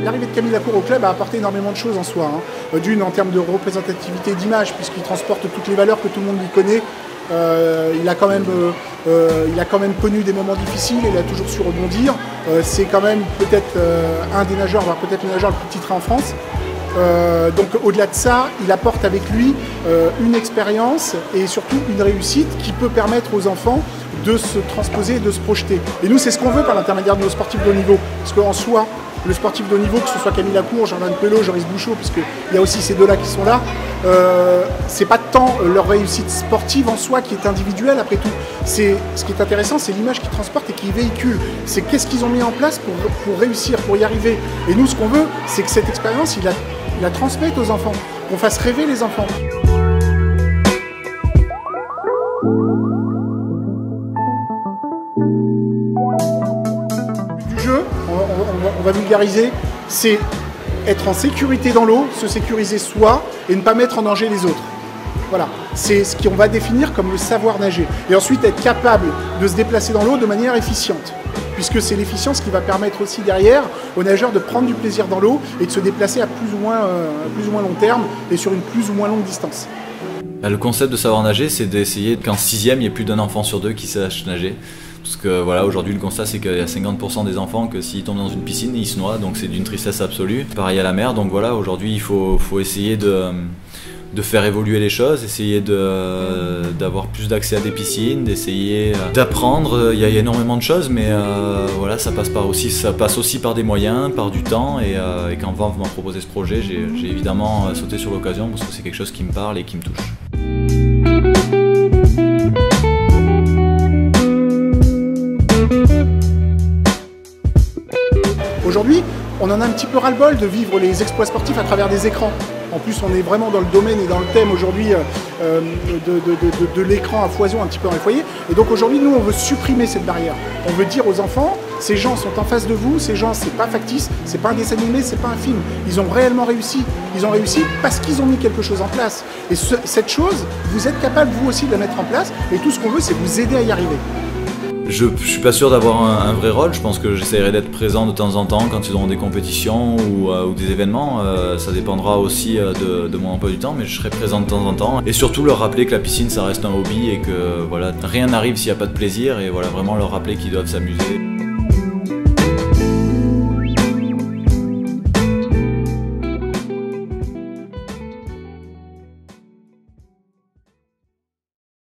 l'arrivée de Camille Lacour au club a apporté énormément de choses en soi. Hein. D'une, en termes de représentativité d'image, puisqu'il transporte toutes les valeurs que tout le monde lui connaît. Il a quand même connu des moments difficiles et il a toujours su rebondir. C'est quand même peut-être un des nageurs, voire peut-être le nageur le plus titré en France. Donc au-delà de ça, il apporte avec lui une expérience et surtout une réussite qui peut permettre aux enfants de se transposer et de se projeter. Et nous, c'est ce qu'on veut par l'intermédiaire de nos sportifs de haut niveau. Parce qu'en soi, le sportif de haut niveau, que ce soit Camille Lacour, Jordan Pelot, Joris Bouchot, puisqu'il y a aussi ces deux-là qui sont là, c'est pas tant leur réussite sportive en soi qui est individuelle après tout. Ce qui est intéressant, c'est l'image qu'ils transportent et qu'ils véhiculent. C'est qu'est-ce qu'ils ont mis en place pour réussir, pour y arriver. Et nous, ce qu'on veut, c'est que cette expérience, il la transmette aux enfants, qu'on fasse rêver les enfants. Du jeu, on va vulgariser, c'est être en sécurité dans l'eau, se sécuriser soi et ne pas mettre en danger les autres. Voilà, c'est ce qu'on va définir comme le savoir nager. Et ensuite être capable de se déplacer dans l'eau de manière efficiente. Puisque c'est l'efficience qui va permettre aussi derrière aux nageurs de prendre du plaisir dans l'eau et de se déplacer à plus ou moins long terme et sur une plus ou moins longue distance. Le concept de savoir nager, c'est d'essayer qu'en 6e, il y ait plus d'un enfant sur deux qui sache nager. Parce que voilà, aujourd'hui le constat c'est qu'il y a 50% des enfants que s'ils tombent dans une piscine, ils se noient, donc c'est d'une tristesse absolue. Pareil à la mer, donc voilà, aujourd'hui il faut essayer de faire évoluer les choses, essayer d'avoir plus d'accès à des piscines, d'essayer d'apprendre. Il y a énormément de choses, mais voilà, ça passe aussi par des moyens, par du temps. Et quand Van m'a proposé ce projet, j'ai évidemment sauté sur l'occasion parce que c'est quelque chose qui me parle et qui me touche. Aujourd'hui, on en a un petit peu ras-le-bol de vivre les exploits sportifs à travers des écrans. En plus, on est vraiment dans le domaine et dans le thème aujourd'hui de l'écran à foison un petit peu dans les foyers. Et donc aujourd'hui, nous, on veut supprimer cette barrière. On veut dire aux enfants, ces gens sont en face de vous, ces gens, c'est pas factice, c'est pas un dessin animé, c'est pas un film. Ils ont réellement réussi. Ils ont réussi parce qu'ils ont mis quelque chose en place. Et cette chose, vous êtes capable, vous aussi, de la mettre en place. Et tout ce qu'on veut, c'est vous aider à y arriver. Je suis pas sûr d'avoir un vrai rôle, je pense que j'essaierai d'être présent de temps en temps quand ils auront des compétitions ou des événements. Ça dépendra aussi de mon emploi du temps, mais je serai présent de temps en temps. Et surtout leur rappeler que la piscine ça reste un hobby et que voilà, rien n'arrive s'il n'y a pas de plaisir, et voilà, vraiment leur rappeler qu'ils doivent s'amuser.